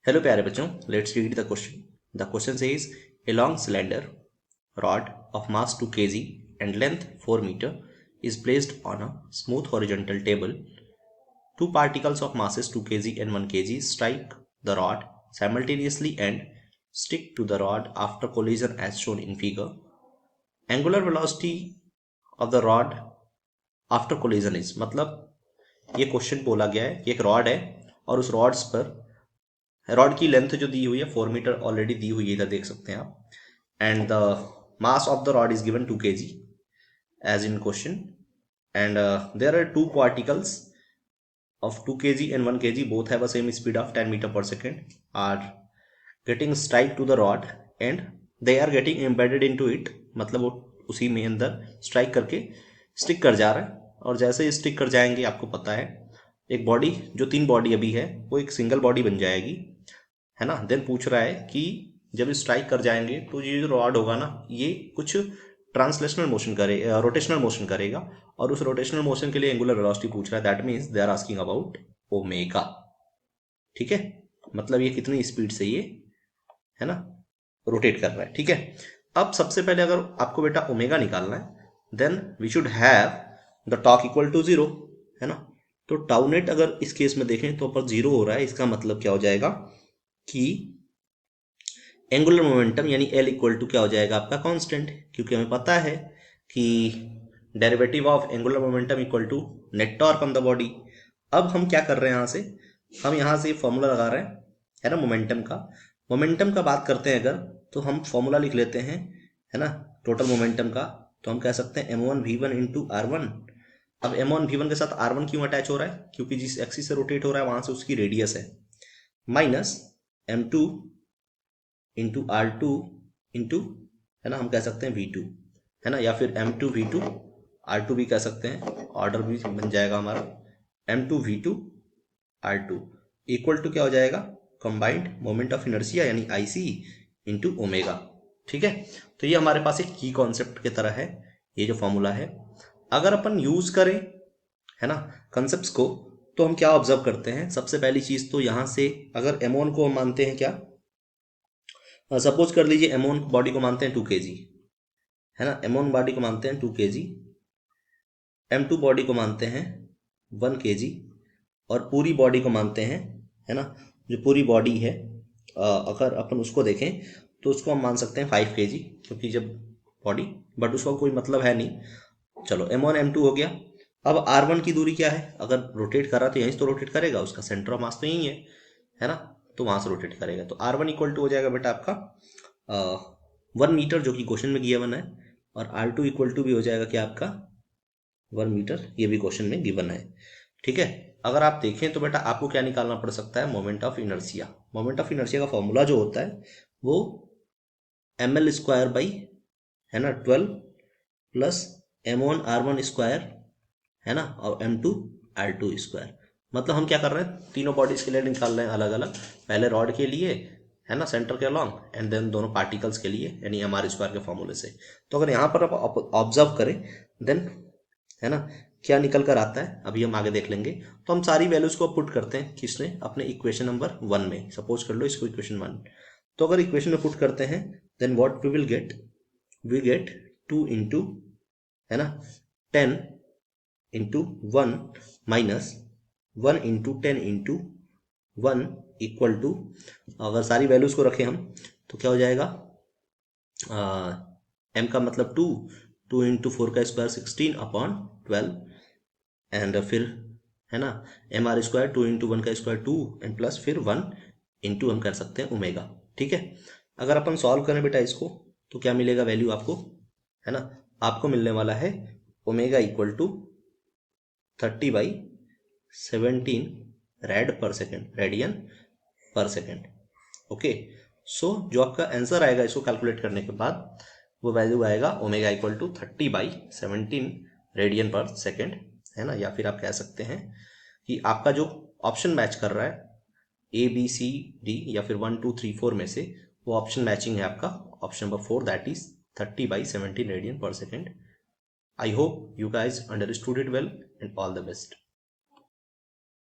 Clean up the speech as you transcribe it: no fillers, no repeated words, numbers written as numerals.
Hello प्यारे बच्चों, let's read the question. The question says a long cylinder rod of mass 2 kg and length 4 meter is placed on a smooth horizontal table. Two particles of masses 2 kg and 1 kg strike the rod simultaneously and stick to the rod after collision as shown in figure. Angular velocity of the rod after collision is, मतलब ये question बोला गया है कि एक rod है और उस रॉड्स पर रॉड की लेंथ जो दी हुई है 4 मीटर ऑलरेडी दी हुई है, इधर देख सकते हैं आप. And the mass of the rod is given 2 kg as in question, and there are two particles of 2 kg and 1 kg, both have a same speed of 10 meter per second, are getting strike to the rod and they are getting embedded into it. मतलब वो उसी में अंदर strike करके stick कर जा रहा है, और जैसे ही स्टिक कर जाएंगे आपको पता है एक बॉडी, जो 3 बॉडी अभी है वो एक सिंगल बॉडी बन जाएगी, है ना. देन पूछ रहा है कि जब स्ट्राइक कर जाएंगे तो ये जो रॉड होगा ना, ये कुछ ट्रांसलेशनल मोशन करेगा, रोटेशनल मोशन करेगा, और उस रोटेशनल मोशन के लिए एंगुलर वेलोसिटी पूछ रहा है. That means they are asking about omega. ठीक है, मतलब ये कितनी स्पीड से ये, है ना, रोटेट कर रहा है. ठीक है, अब सबसे पहले अगर आपको बेटा ओमेगा निकालना है, then we should have the torque equal to 0, है ना. तो टाउ नेट अगर इस केस में देखें तो ऊपर 0 हो रहा है, इसका मतलब क्या हो जाएगा कि एंगुलर मोमेंटम यानी L इक्वल टू क्या हो जाएगा आपका कांस्टेंट, क्योंकि हमें पता है कि derivative of angular momentum equal to net torque on the body. अब हम क्या कर रहे हैं, हम यहाँ से फॉर्मूला लगा रहे हैं, है ना, मोमेंटम का बात करते हैं अगर, तो हम फॉर्मूला लिख लेते हैं, है ना, टोटल मोमेंटम का. तो हम कह सकते हैं m1v1 इंटू r1. अब m1v1 के साथ r1 क्यों अटैच हो रहा है, क्योंकि जिस एक्सिस से रोटेट हो रहा है वहां से उसकी रेडियस है, minus m2 into R2 into, है ना, हम कह सकते हैं V2, है ना, या फिर M2 V2 R2 भी कह सकते हैं, ऑर्डर भी बन जाएगा हमारा. M2 V2 R2 equal to क्या हो जाएगा, कंबाइंड मोमेंट ऑफ इनर्शिया यानी IC इंटू ओमेगा. ठीक है, तो ये हमारे पास एक की कॉन्सेप्ट की तरह है ये जो फॉर्मूला है. अगर अपन यूज करें, है ना, कंसेप्ट को, तो हम क्या ऑब्जर्व करते हैं. सबसे पहली चीज तो यहाँ से अगर M1 को हम मानते हैं क्या, सपोज कर लीजिए M1 बॉडी को मानते हैं 2 kg, है ना, M1 बॉडी को मानते हैं 2 kg, M2 बॉडी को मानते हैं 1 kg, और पूरी बॉडी को मानते हैं, है ना, जो पूरी बॉडी है अगर अपन उसको देखें तो उसको हम मान सकते हैं 5 kg, क्योंकि जब बॉडी, बट उसका कोई मतलब है नहीं. चलो M1 M2 हो गया. अब R1 की दूरी क्या है, अगर रोटेट कर रहा तो यहीं तो रोटेट करेगा, उसका सेंटर ऑफ मास तो यही है ना, तो वहां से रोटेट करेगा. तो R1 इक्वल टू हो जाएगा बेटा आपका 1 मीटर, जो कि क्वेश्चन में गिवन है, और R2 इक्वल टू भी हो जाएगा क्या आपका 1 मीटर, ये भी क्वेश्चन में गिवन है. ठीक है, अगर आप देखें तो बेटा आपको क्या निकालना पड़ सकता है, moment of inertia. Moment of inertia का फॉर्मूला जो होता है वो ml स्क्वायर बाई, है ना, 12 प्लस m1 r1 स्क्वायर, है ना, और m2 r2 स्क्वायर. मतलब हम क्या कर रहे हैं, तीनों बॉडीज के लिए निकाल रहे हैं अलग अलग, पहले रॉड के लिए, है ना, सेंटर के अलॉन्ग, एंड देन दोनों पार्टिकल्स के लिए यानी mr स्क्वायर के फॉर्मूले से. तो अगर यहाँ पर आप ऑब्जर्व करें, देन, है ना, क्या निकल कर आता है अभी हम आगे देख लेंगे. तो हम सारी वैल्यूज को पुट करते हैं किसने, अपने इक्वेशन नंबर 1 में. सपोज कर लो इसको इक्वेशन 1. तो अगर इक्वेशन में पुट करते हैं, then what we will get, we get 2 into, है ना, 10 into 1 minus 1 into 10 into 1 equal to, अगर सारी वैल्यूज को रखें हम तो क्या हो जाएगा, m का मतलब 2 इंटू 4 का स्क्वायर 16 अपॉन 12, एंड फिर, है ना, mr स्क्वायर 2 इंटू 1 का स्क्वायर 2, एंड प्लस फिर 1 इंटू हम कर सकते हैं ओमेगा. ठीक है, अगर अपन सॉल्व करें बेटा इसको तो क्या मिलेगा वैल्यू आपको, है ना, आपको मिलने वाला है ओमेगा इक्वल टू 30/17 रेडियन पर सेकेंड. ओके, सो जो आपका आंसर आएगा इसको कैलकुलेट करने के बाद, वो वैल्यू आएगा ओमेगा इक्वल टू 30/17 रेडियन पर सेकेंड, है ना. या फिर आप कह सकते हैं कि आपका जो ऑप्शन मैच कर रहा है ABCD या फिर 1 2 3 4 में से, वो ऑप्शन मैचिंग है आपका option number 4, that is 30/17 radian पर second. I hope you guys understood it well, and all the best.